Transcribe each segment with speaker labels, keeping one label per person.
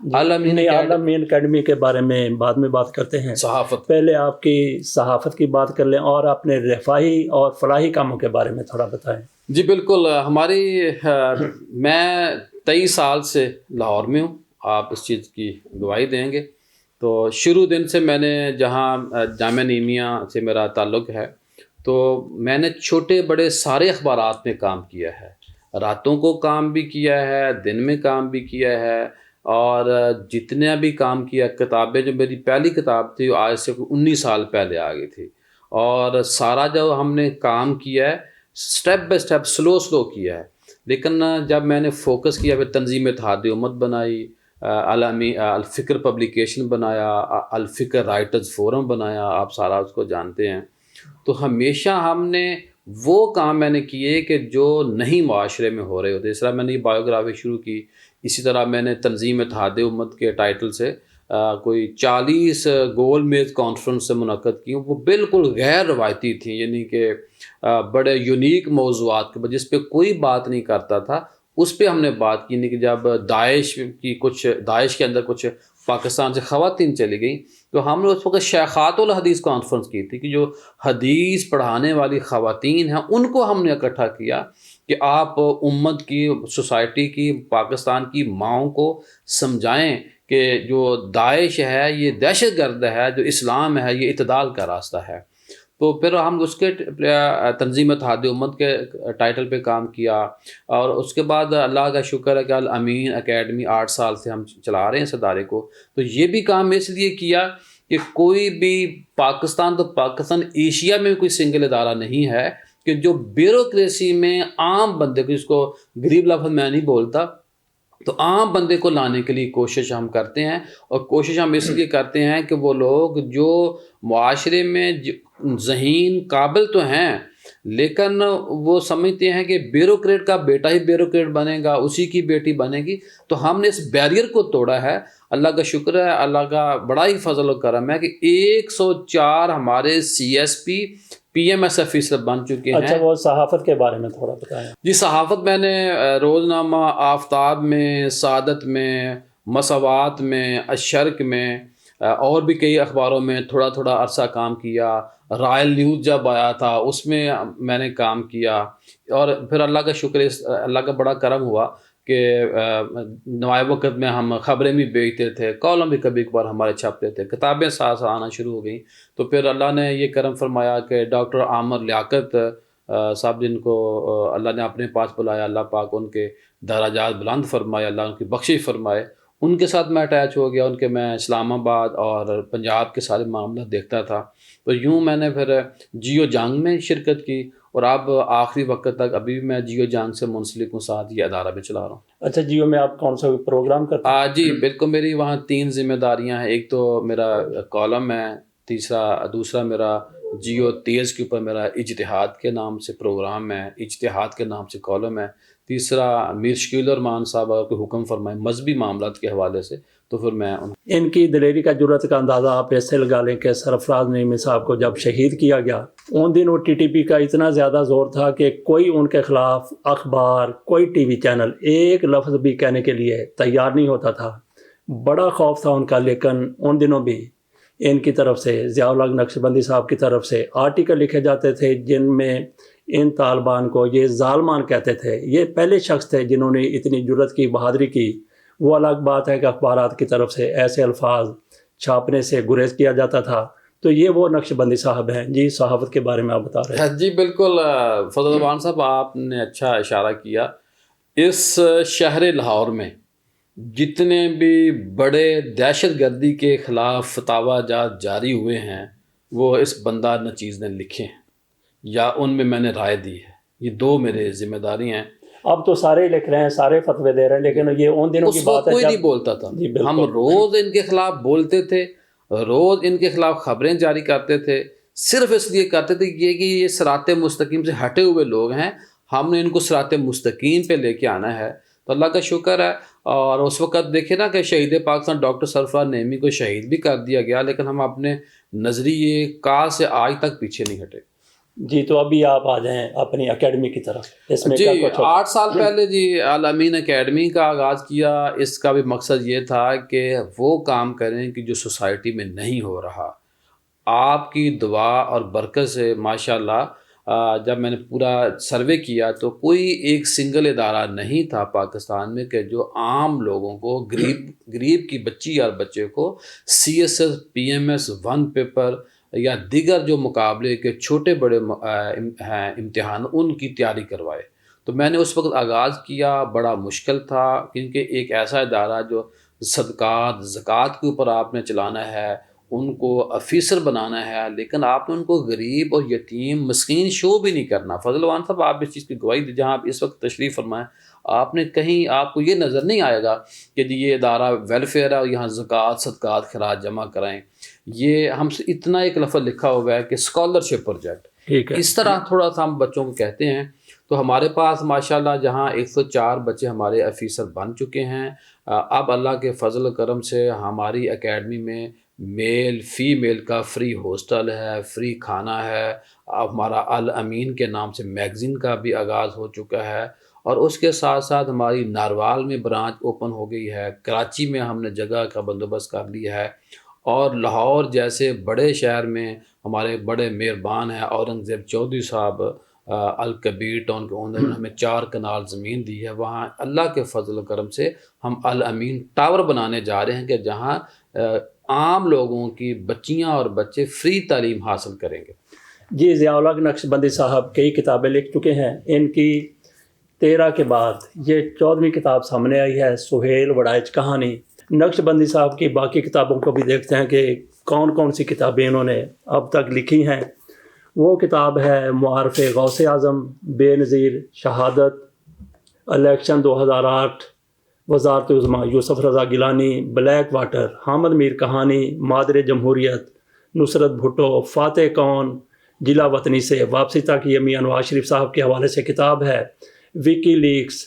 Speaker 1: الامین
Speaker 2: الامین academy کے بارے میں بعد میں بات کرتے ہیں،
Speaker 1: صحافت،
Speaker 2: پہلے آپ کی صحافت کی بات کر لیں اور اپنے رفاہی اور فلاحی کاموں کے بارے میں تھوڑا بتائیں۔
Speaker 1: جی بالکل، میں 23 سال سے لاہور میں ہوں، آپ اس چیز کی گواہی دیں گے۔ تو شروع دن سے میں نے جہاں جامعہ نعیمیہ سے میرا تعلق ہے، تو میں نے چھوٹے بڑے سارے اخبارات میں کام کیا ہے، راتوں کو کام بھی کیا ہے، دن میں کام بھی کیا ہے، اور جتنا بھی کام کیا، کتابیں جو میری پہلی کتاب تھی وہ آج سے 19 سال پہلے آ گئی تھی، اور سارا جو ہم نے کام کیا ہے سٹیپ بائی سٹیپ سلو کیا ہے۔ لیکن جب میں نے فوکس کیا، پھر تنظیم اتحاد امت بنائی، الفکر پبلیکیشن بنایا، الفکر رائٹرز فورم بنایا، آپ سارا اس کو جانتے ہیں۔ تو ہمیشہ ہم نے وہ کام میں نے کیے کہ جو نہیں معاشرے میں ہو رہے ہوتے۔ اس طرح میں نے یہ بایوگرافی شروع کی، اسی طرح میں نے تنظیم اتحاد امت کے ٹائٹل سے کوئی 40 گول میز کانفرنس سے منعقد کی، وہ بالکل غیر روایتی تھیں، یعنی کہ بڑے یونیک موضوعات کے جس پہ کوئی بات نہیں کرتا تھا، اس پہ ہم نے بات کی۔ نہیں کہ جب داعش کے اندر کچھ پاکستان سے خواتین چلی گئیں، تو ہم نے اس وقت شیخات الحدیث کانفرنس کی تھی کہ جو حدیث پڑھانے والی خواتین ہیں ان کو ہم نے اکٹھا کیا کہ آپ امت کی، سوسائٹی کی، پاکستان کی ماؤں کو سمجھائیں کہ جو داعش ہے یہ دہشت گرد ہے، جو اسلام ہے یہ اعتدال کا راستہ ہے۔ تو پھر ہم اس کے تنظیم اتحاد امت کے ٹائٹل پہ کام کیا، اور اس کے بعد اللہ کا شکر ہے کہ الامین اکیڈمی 8 سال سے ہم چلا رہے ہیں اس ادارے کو۔ تو یہ بھی کام اس لیے کیا کہ کوئی بھی پاکستان ایشیا میں کوئی سنگل ادارہ نہیں ہے کہ جو بیوروکریسی میں عام بندے کو، جس کو غریب لفظ میں نہیں بولتا، تو عام بندے کو لانے کے لیے کوشش ہم کرتے ہیں، اور کوشش ہم اس لیے کرتے ہیں کہ وہ لوگ جو معاشرے میں ذہین قابل تو ہیں، لیکن وہ سمجھتے ہیں کہ بیوروکریٹ کا بیٹا ہی بیوروکریٹ بنے گا، اسی کی بیٹی بنے گی۔ تو ہم نے اس بیریئر کو توڑا ہے۔ اللہ کا شکر ہے، اللہ کا بڑا ہی فضل و کرم ہے کہ 104 ہمارے CSP PMS آفیسر بن چکے ہیں۔
Speaker 2: اچھا، وہ صحافت کے بارے میں تھوڑا بتائیں۔
Speaker 1: جی، صحافت میں نے روزنامہ آفتاب میں، سعادت میں، مساوات میں، الشرق میں، اور بھی کئی اخباروں میں تھوڑا تھوڑا عرصہ کام کیا۔ رائل نیوز جب آیا تھا اس میں نے کام کیا، اور پھر اللہ کا شکر، اللہ کا بڑا کرم ہوا کہ نوائے وقت میں ہم خبریں بھی بیچتے تھے، کالم بھی کبھی کبھار ہمارے چھپتے تھے، کتابیں ساتھ آنا شروع ہو گئیں۔ تو پھر اللہ نے یہ کرم فرمایا کہ ڈاکٹر عامر لیاقت صاحب، جن کو اللہ نے اپنے پاس بلایا، اللہ پاک ان کے درجات بلند فرمائے، اللہ ان کی بخشش فرمائے، ان کے ساتھ میں اٹیچ ہو گیا، ان کے میں اسلام آباد اور پنجاب کے سارے معاملات دیکھتا تھا۔ تو یوں میں نے پھر جیو جانگ میں شرکت کی، اور اب آخری وقت تک ابھی میں جیو جانگ سے منسلک ہوں، ساتھ یہ ادارہ بھی چلا رہا ہوں۔
Speaker 2: اچھا، جیو میں آپ کون سا پروگرام کرتے ہیں؟
Speaker 1: جی بالکل، میری وہاں 3 ذمہ داریاں ہیں۔ ایک تو میرا کالم ہے، دوسرا میرا جیو تیز کے اوپر میرا اجتہاد کے نام سے پروگرام ہے، اجتہاد کے نام سے کالم ہے۔ تیسرا میر شکیل الرحمان صاحب اگر کوئی حکم فرمائے مذہبی معاملات کے حوالے سے، تو پھر میں
Speaker 2: ان کی دلیری کا جرأت کا اندازہ آپ ایسے لگا لیں کہ سرفراز نعیمی صاحب کو جب شہید کیا گیا، ان دنوں TTP کا اتنا زیادہ زور تھا کہ کوئی ان کے خلاف اخبار، کوئی TV چینل ایک لفظ بھی کہنے کے لیے تیار نہیں ہوتا تھا۔ بڑا خوف تھا ان کا، لیکن ان دنوں بھی ان کی طرف سے، ضیاء الحق نقشبندی صاحب کی طرف سے آرٹیکل لکھے جاتے تھے جن میں ان طالبان کو یہ ظالمان کہتے تھے۔ یہ پہلے شخص تھے جنہوں نے اتنی جرأت کی، بہادری کی۔ وہ الگ بات ہے کہ اخبارات کی طرف سے ایسے الفاظ چھاپنے سے گریز کیا جاتا تھا۔ تو یہ وہ نقشبندی صاحب ہیں۔ جی، صحافت کے بارے میں آپ بتا رہے ہیں۔
Speaker 1: جی بالکل، فضل الرحمان صاحب آپ نے اچھا اشارہ کیا۔ اس شہر لاہور میں جتنے بھی بڑے دہشت گردی کے خلاف فتاوی جات جاری ہوئے ہیں، وہ اس بندہ نچیز نے لکھے ہیں، یا ان میں میں نے رائے دی ہے۔ یہ 2 میرے ذمہ داری ہیں۔
Speaker 2: اب تو سارے لکھ رہے ہیں، سارے فتوے دے رہے ہیں، لیکن یہ ان دنوں کی بات ہے
Speaker 1: کوئی نہیں بولتا تھا۔ ہم روز ان کے خلاف بولتے تھے، روز ان کے خلاف خبریں جاری کرتے تھے، صرف اس لیے کرتے تھے کہ یہ صراط مستقیم سے ہٹے ہوئے لوگ ہیں، ہم نے ان کو صراط مستقیم پہ لے کے آنا ہے۔ تو اللہ کا شکر ہے۔ اور اس وقت دیکھیں نا کہ شہید پاکستان ڈاکٹر سرفراز نعیمی کو شہید بھی کر دیا گیا، لیکن ہم اپنے نظریے کا سے آج تک پیچھے نہیں ہٹے۔
Speaker 2: جی تو ابھی آپ آ جائیں اپنی اکیڈمی کی طرف، اس میں
Speaker 1: جی
Speaker 2: کیا کچھ ہوتا
Speaker 1: 8 سال پہلے جی الامین اکیڈمی کا آغاز کیا. اس کا بھی مقصد یہ تھا کہ وہ کام کریں کہ جو سوسائٹی میں نہیں ہو رہا. آپ کی دعا اور برکت سے ماشاءاللہ جب میں نے پورا سروے کیا تو کوئی ایک سنگل ادارہ نہیں تھا پاکستان میں کہ جو عام لوگوں کو غریب کی بچی اور بچے کو CSS PMS 1 پیپر یا دیگر جو مقابلے کے چھوٹے بڑے ہیں امتحان ان کی تیاری کروائے. تو میں نے اس وقت آغاز کیا. بڑا مشکل تھا کیونکہ ایک ایسا ادارہ جو صدقات زکوٰۃ کے اوپر آپ نے چلانا ہے، ان کو افیسر بنانا ہے، لیکن آپ نے ان کو غریب اور یتیم مسکین شو بھی نہیں کرنا. فضل وان صاحب آپ اس چیز کی گواہی دی. جہاں آپ اس وقت تشریف فرمائیں آپ نے کہیں آپ کو یہ نظر نہیں آئے گا کہ جی یہ ادارہ ویلفیئر ہے اور یہاں زکوٰۃ صدقات خراج جمع کرائیں. یہ ہم سے اتنا ایک لفظ لکھا ہوا ہے کہ اسکالرشپ پروجیکٹ.
Speaker 2: ٹھیک ہے
Speaker 1: اس طرح تھوڑا سا ہم بچوں کو کہتے ہیں. تو ہمارے پاس ماشاءاللہ جہاں 104 بچے ہمارے افیسر بن چکے ہیں. اب اللہ کے فضل و کرم سے ہماری اکیڈمی میں میل فیمیل کا فری ہاسٹل ہے، فری کھانا ہے. اب ہمارا الامین کے نام سے میگزین کا بھی آغاز ہو چکا ہے. اور اس کے ساتھ ساتھ ہماری ناروال میں برانچ اوپن ہو گئی ہے. کراچی میں ہم نے جگہ کا بندوبست کر لیا ہے. اور لاہور جیسے بڑے شہر میں ہمارے بڑے مہربان ہیں اورنگزیب چودھری صاحب الکبیر ٹاؤن کے اونر نے ہمیں 4 کنال زمین دی ہے. وہاں اللہ کے فضل و کرم سے ہم الامین ٹاور بنانے جا رہے ہیں کہ جہاں عام لوگوں کی بچیاں اور بچے فری تعلیم حاصل کریں گے.
Speaker 2: جی ضیاء الحق نقشبندی صاحب کئی کتابیں لکھ چکے ہیں. ان کی 13 کے بعد یہ 14ویں کتاب سامنے آئی ہے، سہیل وڑائچ کہانی. نقشبندی صاحب کی باقی کتابوں کو بھی دیکھتے ہیں کہ کون کون سی کتابیں انہوں نے اب تک لکھی ہیں. وہ کتاب ہے معارف غوث اعظم، بے نظیر شہادت، الیکشن 2008، وزارت عظمیٰ یوسف رضا گیلانی، بلیک واٹر، حامد میر کہانی، مادر جمہوریت نصرت بھٹو، فاتح کون، ضلع وطنی سے واپسی تک یہ میاں نواز شریف صاحب کے حوالے سے کتاب ہے. وکی لیکس،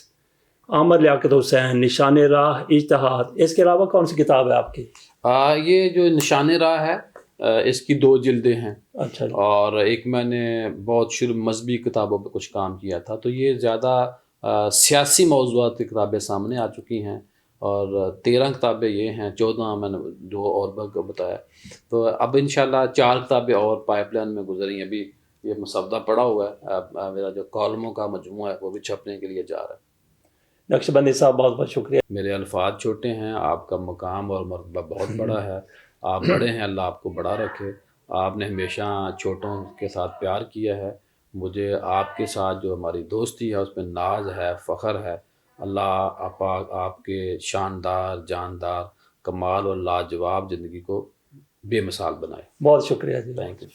Speaker 2: عامر لیاقت حسین، نشان راہ، اجتہاد. اس کے علاوہ کون سی کتاب ہے آپ کی؟
Speaker 1: یہ جو نشان راہ ہے اس کی 2 جلدیں ہیں.
Speaker 2: اچھا جی.
Speaker 1: اور ایک میں نے بہت شروع مذہبی کتابوں پہ کچھ کام کیا تھا. تو یہ زیادہ سیاسی موضوعات کی کتابیں سامنے آ چکی ہیں. اور 13 کتابیں یہ ہیں، 14 میں نے جو اور بتایا. تو اب انشاءاللہ 4 کتابیں اور پائپ لائن میں گزری ہیں. ابھی یہ مسودہ پڑا ہوا ہے. میرا جو کالموں کا مجموعہ ہے وہ بھی چھپنے کے لیے جا رہا ہے.
Speaker 2: نقشبندی صاحب بہت بہت شکریہ.
Speaker 1: میرے الفاظ چھوٹے ہیں، آپ کا مقام اور مرتبہ بہت بڑا ہے. آپ بڑے ہیں، اللہ آپ کو بڑا رکھے. آپ نے ہمیشہ چھوٹوں کے ساتھ پیار کیا ہے. مجھے آپ کے ساتھ جو ہماری دوستی ہے اس میں ناز ہے، فخر ہے. اللہ آپ کے شاندار جاندار کمال اور لاجواب زندگی کو بے مثال بنائے.
Speaker 2: بہت شکریہ جی.
Speaker 1: Thank you.